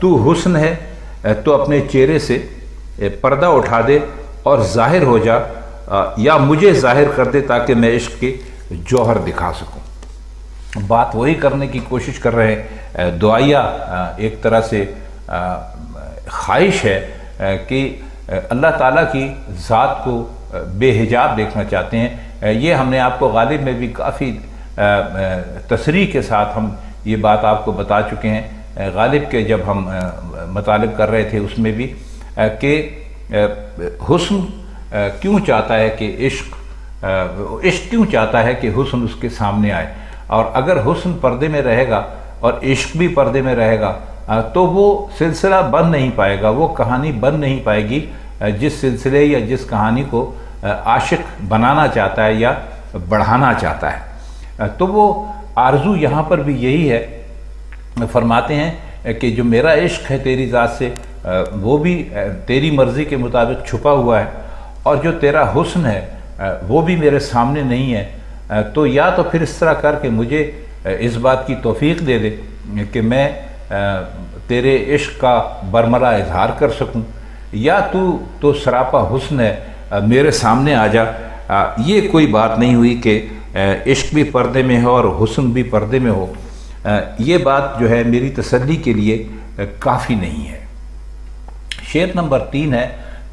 تو حسن ہے تو اپنے چہرے سے پردہ اٹھا دے اور ظاہر ہو جا، یا مجھے ظاہر کر دے تاکہ میں عشق کے جوہر دکھا سکوں۔ بات وہی کرنے کی کوشش کر رہے ہیں، دعائیہ ایک طرح سے خواہش ہے کہ اللہ تعالیٰ کی ذات کو بے حجاب دیکھنا چاہتے ہیں۔ یہ ہم نے آپ کو غالب میں بھی کافی تصریح کے ساتھ ہم یہ بات آپ کو بتا چکے ہیں، غالب کے جب ہم مطالب کر رہے تھے اس میں بھی، کہ حسن کیوں چاہتا ہے کہ عشق کیوں چاہتا ہے کہ حسن اس کے سامنے آئے، اور اگر حسن پردے میں رہے گا اور عشق بھی پردے میں رہے گا تو وہ سلسلہ بن نہیں پائے گا، وہ کہانی بن نہیں پائے گی جس سلسلے یا جس کہانی کو عاشق بنانا چاہتا ہے یا بڑھانا چاہتا ہے۔ تو وہ آرزو یہاں پر بھی یہی ہے، فرماتے ہیں کہ جو میرا عشق ہے تیری ذات سے وہ بھی تیری مرضی کے مطابق چھپا ہوا ہے، اور جو تیرا حسن ہے وہ بھی میرے سامنے نہیں ہے، تو یا تو پھر اس طرح کر کے مجھے اس بات کی توفیق دے دے کہ میں تیرے عشق کا برملا اظہار کر سکوں، یا تو سراپا حسن ہے میرے سامنے آ جا۔ یہ کوئی بات نہیں ہوئی کہ عشق بھی پردے میں ہو اور حسن بھی پردے میں ہو، یہ بات جو ہے میری تسلی کے لیے کافی نہیں ہے۔ شعر نمبر 3 ہے،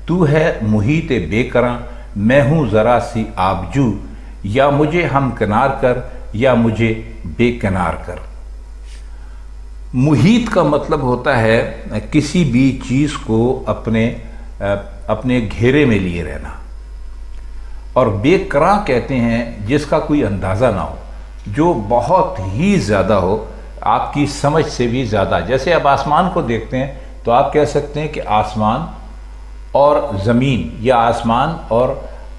تو ہے محیط بے کراں میں ہوں ذرا سی آبجو، یا مجھے ہم کنار کر یا مجھے بے کنار کر۔ محیط کا مطلب ہوتا ہے کسی بھی چیز کو اپنے گھیرے میں لیے رہنا، اور بے کراں کہتے ہیں جس کا کوئی اندازہ نہ ہو، جو بہت ہی زیادہ ہو، آپ کی سمجھ سے بھی زیادہ۔ جیسے آپ آسمان کو دیکھتے ہیں تو آپ کہہ سکتے ہیں کہ آسمان اور زمین، یا آسمان اور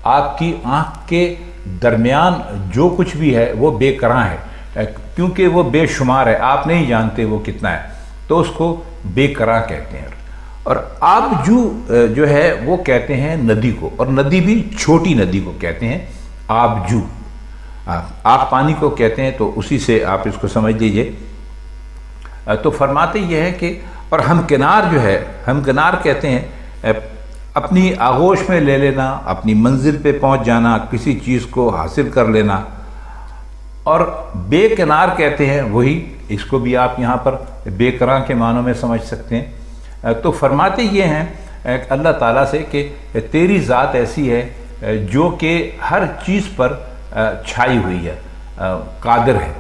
آپ کی آنکھ کے درمیان جو کچھ بھی ہے وہ بے کراں ہے، کیونکہ وہ بے شمار ہے، آپ نہیں جانتے وہ کتنا ہے، تو اس کو بے کراں کہتے ہیں۔ اور آبجو جو ہے وہ کہتے ہیں ندی کو، اور ندی بھی چھوٹی ندی کو کہتے ہیں آبجو۔ آپ پانی کو کہتے ہیں تو اسی سے آپ اس کو سمجھ لیجئے۔ تو فرماتے یہ ہے کہ اور ہمکنار جو ہے، ہمکنار کہتے ہیں اپنی آغوش میں لے لینا، اپنی منزل پہ پہنچ جانا، کسی چیز کو حاصل کر لینا۔ اور بے کنار کہتے ہیں وہی، اس کو بھی آپ یہاں پر بے کراں کے معنوں میں سمجھ سکتے ہیں۔ تو فرماتے یہ ہیں اللہ تعالیٰ سے کہ تیری ذات ایسی ہے جو کہ ہر چیز پر چھائی ہوئی ہے، قادر ہے،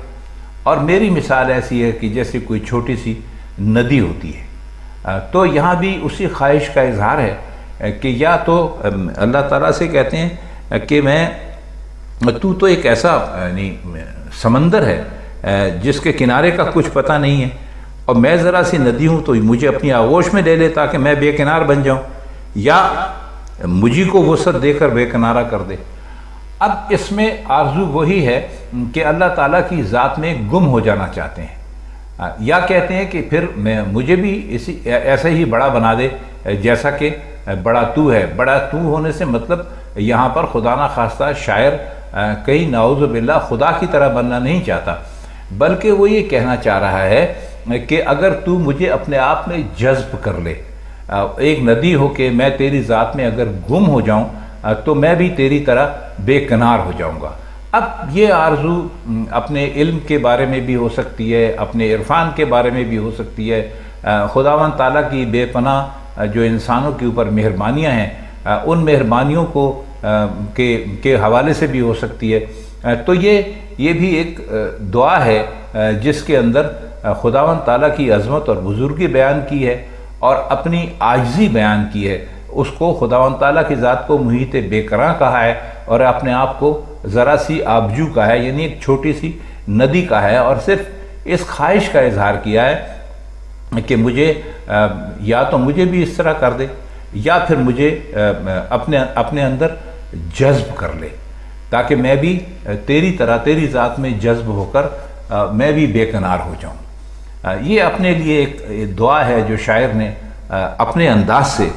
اور میری مثال ایسی ہے کہ جیسے کوئی چھوٹی سی ندی ہوتی ہے۔ تو یہاں بھی اسی خواہش کا اظہار ہے کہ یا تو اللہ تعالیٰ سے کہتے ہیں کہ تو ایک ایسا سمندر ہے جس کے کنارے کا کچھ پتہ نہیں ہے، اور میں ذرا سی ندی ہوں، تو مجھے اپنی آغوش میں لے لے تاکہ میں بے کنار بن جاؤں، یا مجھے کو وسعت دے کر بے کنارہ کر دے۔ اب اس میں آرزو وہی ہے کہ اللہ تعالیٰ کی ذات میں گم ہو جانا چاہتے ہیں، یا کہتے ہیں کہ پھر مجھے بھی ایسا ہی بڑا بنا دے جیسا کہ بڑا تو ہے۔ بڑا تو ہونے سے مطلب یہاں پر خدا نہ خواستہ شاعر کہیں نعوذ باللہ خدا کی طرح بننا نہیں چاہتا، بلکہ وہ یہ کہنا چاہ رہا ہے کہ اگر تو مجھے اپنے آپ میں جذب کر لے، ایک ندی ہو کے میں تیری ذات میں اگر گم ہو جاؤں تو میں بھی تیری طرح بے کنار ہو جاؤں گا۔ اب یہ آرزو اپنے علم کے بارے میں بھی ہو سکتی ہے، اپنے عرفان کے بارے میں بھی ہو سکتی ہے، خداوند تعالیٰ کی بے پناہ جو انسانوں کے اوپر مہربانیاں ہیں ان مہربانیوں کو کے حوالے سے بھی ہو سکتی ہے۔ تو یہ بھی ایک دعا ہے جس کے اندر خداوند تعالیٰ کی عظمت اور بزرگی بیان کی ہے اور اپنی عاجزی بیان کی ہے۔ اس کو خداوند تعالیٰ کی ذات کو محیط بے کراں کہا ہے، اور اپنے آپ کو ذرا سی آبجو کا ہے، یعنی ایک چھوٹی سی ندی کا ہے، اور صرف اس خواہش کا اظہار کیا ہے کہ مجھے یا تو مجھے بھی اس طرح کر دے، یا پھر مجھے اپنے اندر جذب کر لے تاکہ میں بھی تیری طرح تیری ذات میں جذب ہو کر میں بھی بے کنار ہو جاؤں۔ یہ اپنے لیے ایک دعا ہے جو شاعر نے اپنے انداز سے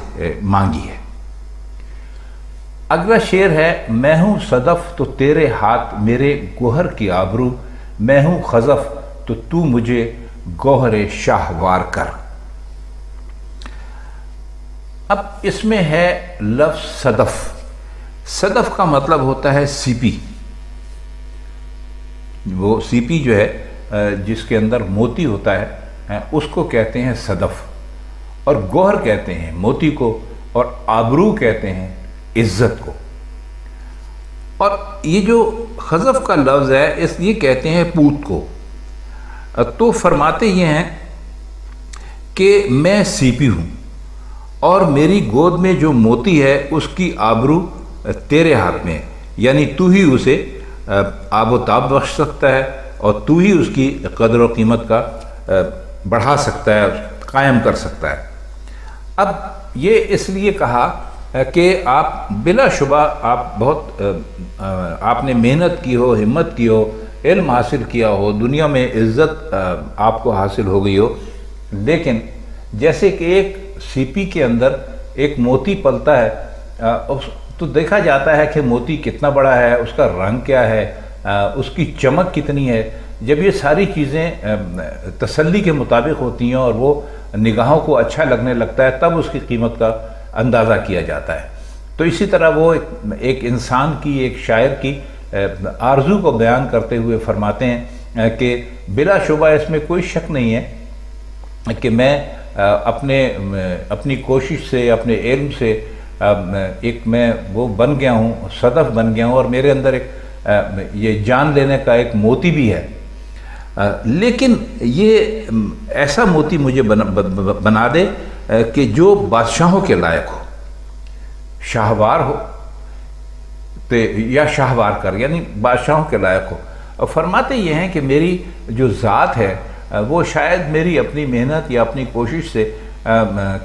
مانگی ہے۔ اگلا شعر ہے، میں ہوں صدف تو تیرے ہاتھ میرے گوہر کی آبرو، میں ہوں خزف تو مجھے گوہر شاہوار کر۔ اب اس میں ہے لفظ صدف. صدف کا مطلب ہوتا ہے سیپی. وہ سیپی جو ہے جس کے اندر موتی ہوتا ہے اس کو کہتے ہیں صدف. اور گوہر کہتے ہیں موتی کو, اور آبرو کہتے ہیں عزت کو. اور یہ جو خزف کا لفظ ہے یہ کہتے ہیں پوت کو. تو فرماتے یہ ہیں کہ میں سیپی ہوں اور میری گود میں جو موتی ہے اس کی آبرو تیرے ہاتھ میں ہے. یعنی تو ہی اسے آب و تاب بخش سکتا ہے اور تو ہی اس کی قدر و قیمت کا بڑھا سکتا ہے, قائم کر سکتا ہے. اب یہ اس لیے کہا کہ آپ بلا شبہ آپ نے محنت کی ہو, ہمت کی ہو, علم حاصل کیا ہو, دنیا میں عزت آپ کو حاصل ہو گئی ہو, لیکن جیسے کہ ایک سیپی کے اندر ایک موتی پلتا ہے تو دیکھا جاتا ہے کہ موتی کتنا بڑا ہے, اس کا رنگ کیا ہے, اس کی چمک کتنی ہے. جب یہ ساری چیزیں تسلی کے مطابق ہوتی ہیں اور وہ نگاہوں کو اچھا لگنے لگتا ہے تب اس کی قیمت کا اندازہ کیا جاتا ہے. تو اسی طرح وہ ایک انسان کی, ایک شاعر کی آرزو کو بیان کرتے ہوئے فرماتے ہیں کہ بلا شبہ اس میں کوئی شک نہیں ہے کہ میں اپنی کوشش سے, اپنے علم سے میں وہ بن گیا ہوں, صدف بن گیا ہوں, اور میرے اندر یہ جان لینے کا ایک موتی بھی ہے. لیکن یہ ایسا موتی مجھے بنا دے کہ جو بادشاہوں کے لائق ہو, شاہوار ہو یا شاہوار کر, یعنی بادشاہوں کے لائق ہو. اور فرماتے یہ ہیں کہ میری جو ذات ہے وہ شاید میری اپنی محنت یا اپنی کوشش سے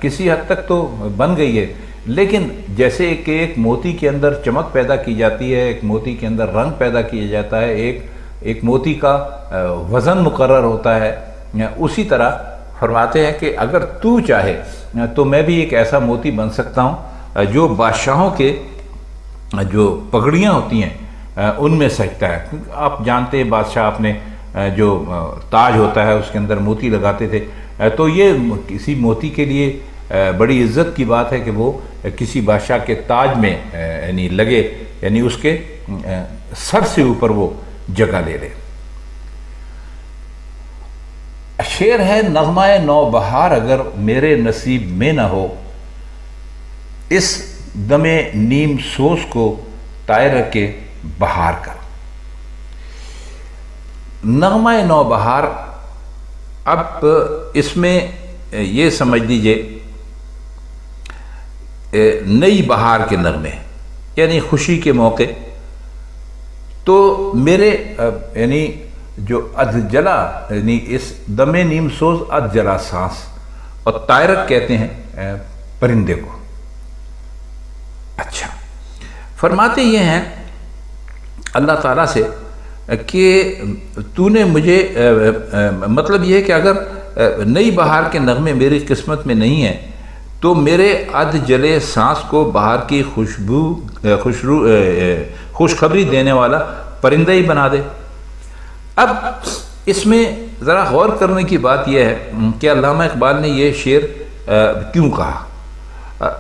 کسی حد تک تو بن گئی ہے, لیکن جیسے کہ ایک موتی کے اندر چمک پیدا کی جاتی ہے, ایک موتی کے اندر رنگ پیدا کیا جاتا ہے, ایک موتی کا وزن مقرر ہوتا ہے, اسی طرح فرماتے ہیں کہ اگر تو چاہے تو میں بھی ایک ایسا موتی بن سکتا ہوں جو بادشاہوں کے جو پگڑیاں ہوتی ہیں ان میں سجتا ہے. آپ جانتے ہیں بادشاہ اپنے جو تاج ہوتا ہے اس کے اندر موتی لگاتے تھے, تو یہ کسی موتی کے لیے بڑی عزت کی بات ہے کہ وہ کسی بادشاہ کے تاج میں یعنی لگے, یعنی اس کے سر سے اوپر وہ جگہ لے لے. شعر ہے نغمہ نو بہار اگر میرے نصیب میں نہ ہو, اس دم نیم سوز کو طائر کے بہار کر. نغمہ نو بہار, اب اس میں یہ سمجھ لیجئے نئی بہار کے نغمے, یعنی خوشی کے موقع. تو میرے یعنی جو ادجلا, یعنی اس دم نیم سوز ادجلا سانس, اور طائرک کہتے ہیں پرندے کو. اچھا, فرماتے یہ ہیں اللہ تعالیٰ سے کہ تو نے مجھے مطلب یہ ہے کہ اگر نئی بہار کے نغمے میری قسمت میں نہیں ہیں تو میرے اد جلے سانس کو بہار کی خوشخبری دینے والا پرندہ ہی بنا دے. اب اس میں ذرا غور کرنے کی بات یہ ہے کہ علامہ اقبال نے یہ شعر کیوں کہا.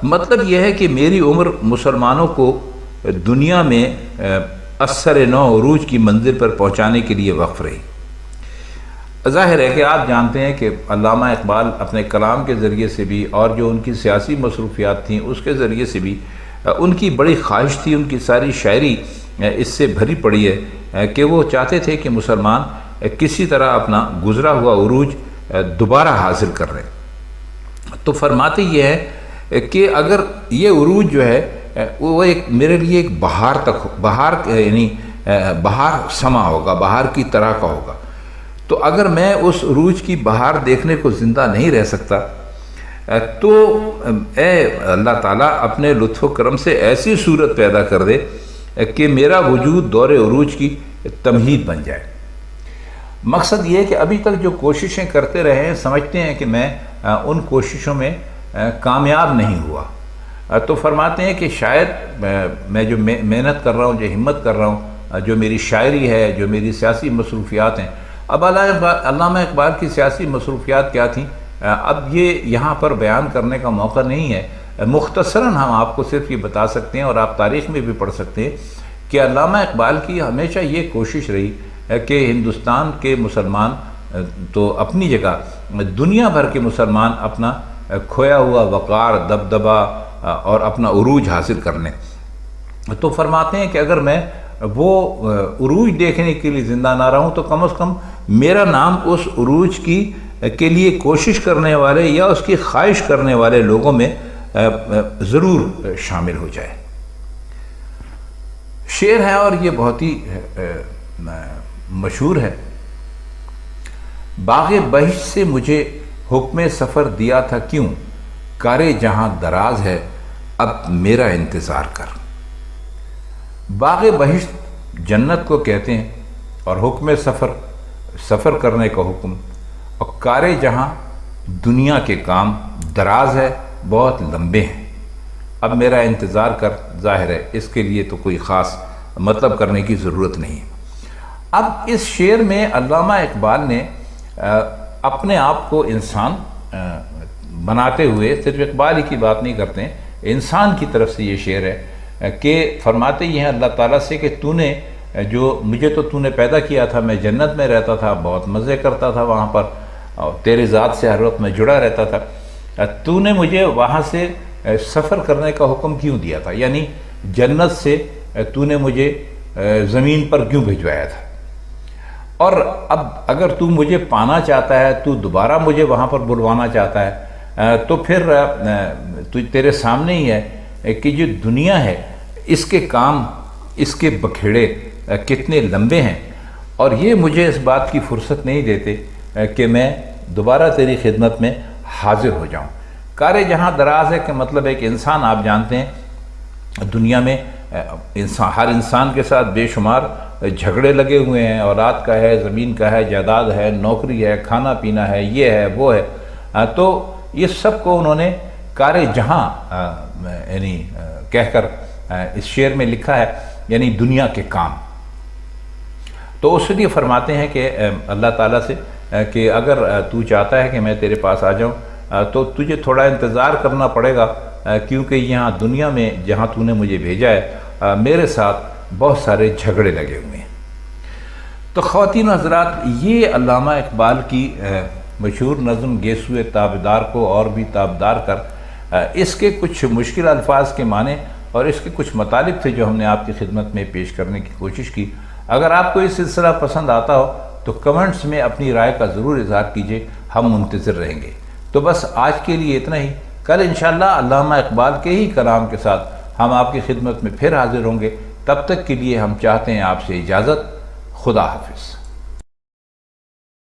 مطلب یہ ہے کہ میری عمر مسلمانوں کو دنیا میں اثر نو عروج کی منزل پر پہنچانے کے لیے وقف رہی. ظاہر ہے کہ آپ جانتے ہیں کہ علامہ اقبال اپنے کلام کے ذریعے سے بھی اور جو ان کی سیاسی مصروفیات تھیں اس کے ذریعے سے بھی ان کی بڑی خواہش تھی, ان کی ساری شاعری اس سے بھری پڑی ہے کہ وہ چاہتے تھے کہ مسلمان کسی طرح اپنا گزرا ہوا عروج دوبارہ حاصل کر رہے. تو فرماتے یہ ہے کہ اگر یہ عروج جو ہے وہ ایک میرے لیے ایک بہار یعنی بہار سما ہوگا, بہار کی طرح کا ہوگا. تو اگر میں اس عروج کی بہار دیکھنے کو زندہ نہیں رہ سکتا تو اے اللہ تعالیٰ اپنے لطف و کرم سے ایسی صورت پیدا کر دے کہ میرا وجود دور عروج کی تمہید بن جائے. مقصد یہ ہے کہ ابھی تک جو کوششیں کرتے رہے ہیں سمجھتے ہیں کہ میں ان کوششوں میں کامیاب نہیں ہوا. تو فرماتے ہیں کہ شاید میں جو محنت کر رہا ہوں, جو ہمت کر رہا ہوں, جو میری شاعری ہے, جو میری سیاسی مصروفیات ہیں. اب علامہ اقبال کی سیاسی مصروفیات کیا تھیں اب یہ یہاں پر بیان کرنے کا موقع نہیں ہے, مختصراً ہم آپ کو صرف یہ بتا سکتے ہیں، اور آپ تاریخ میں بھی پڑھ سکتے ہیں کہ علامہ اقبال کی ہمیشہ یہ کوشش رہی کہ ہندوستان کے مسلمان تو اپنی جگہ، دنیا بھر کے مسلمان اپنا کھویا ہوا وقار، دبدبہ اور اپنا عروج حاصل کرنے. تو فرماتے ہیں کہ اگر میں وہ عروج دیکھنے کے لیے زندہ نہ رہوں تو کم از کم میرا نام اس عروج کے لیے کوشش کرنے والے یا اس کی خواہش کرنے والے لوگوں میں ضرور شامل ہو جائے. شعر ہے اور یہ بہت ہی مشہور ہے. باغ بہشت سے مجھے حکم سفر دیا تھا کیوں، کارے جہاں دراز ہے اب میرا انتظار کر. باغ بہشت جنت کو کہتے ہیں، اور حکم سفر کرنے کا حکم، اور کارے جہاں دنیا کے کام دراز ہے، بہت لمبے ہیں، اب میرا انتظار کر. ظاہر ہے اس کے لیے تو کوئی خاص مطلب کرنے کی ضرورت نہیں ہے. اب اس شعر میں علامہ اقبال نے اپنے آپ کو انسان بناتے ہوئے، صرف اقبال ہی کی بات نہیں کرتے ہیں، انسان کی طرف سے یہ شعر ہے کہ فرماتے یہ ہیں اللہ تعالیٰ سے کہ مجھے تو نے پیدا کیا تھا، میں جنت میں رہتا تھا، بہت مزے کرتا تھا وہاں پر، اور تیرے ذات سے ہر وقت میں جڑا رہتا تھا. تو نے مجھے وہاں سے سفر کرنے کا حکم کیوں دیا تھا، یعنی جنت سے تو نے مجھے زمین پر کیوں بھجوایا تھا، اور اب اگر تو مجھے پانا چاہتا ہے، تو دوبارہ مجھے وہاں پر بلوانا چاہتا ہے، تو پھر تیرے سامنے ہی ہے کہ جو دنیا ہے اس کے کام، اس کے بکھیڑے کتنے لمبے ہیں، اور یہ مجھے اس بات کی فرصت نہیں دیتے کہ میں دوبارہ تیری خدمت میں حاضر ہو جاؤں. کارے جہاں دراز ہے کہ مطلب ہے کہ انسان، آپ جانتے ہیں دنیا میں ہر انسان کے ساتھ بے شمار جھگڑے لگے ہوئے ہیں، اولاد کا ہے، زمین کا ہے، جائیداد ہے، نوکری ہے، کھانا پینا ہے، یہ ہے وہ ہے. تو یہ سب کو انہوں نے کارے جہاں یعنی کہہ کر اس شعر میں لکھا ہے، یعنی دنیا کے کام. تو اس لیے فرماتے ہیں کہ اللہ تعالیٰ سے کہ اگر تو چاہتا ہے کہ میں تیرے پاس آ جاؤں تو تجھے تھوڑا انتظار کرنا پڑے گا، کیونکہ یہاں دنیا میں جہاں تو نے مجھے بھیجا ہے میرے ساتھ بہت سارے جھگڑے لگے ہوئے ہیں. تو خواتین و حضرات، یہ علامہ اقبال کی مشہور نظم گیسوئے تابدار کو اور بھی تابدار کر، اس کے کچھ مشکل الفاظ کے معنی اور اس کے کچھ مطالب تھے جو ہم نے آپ کی خدمت میں پیش کرنے کی کوشش کی. اگر آپ کو یہ سلسلہ پسند آتا ہو تو کمنٹس میں اپنی رائے کا ضرور اظہار کیجیے، ہم منتظر رہیں گے. تو بس آج کے لیے اتنا ہی. کل انشاءاللہ علامہ اقبال کے ہی کلام کے ساتھ ہم آپ کی خدمت میں پھر حاضر ہوں گے. تب تک کے لیے ہم چاہتے ہیں آپ سے اجازت. خدا حافظ.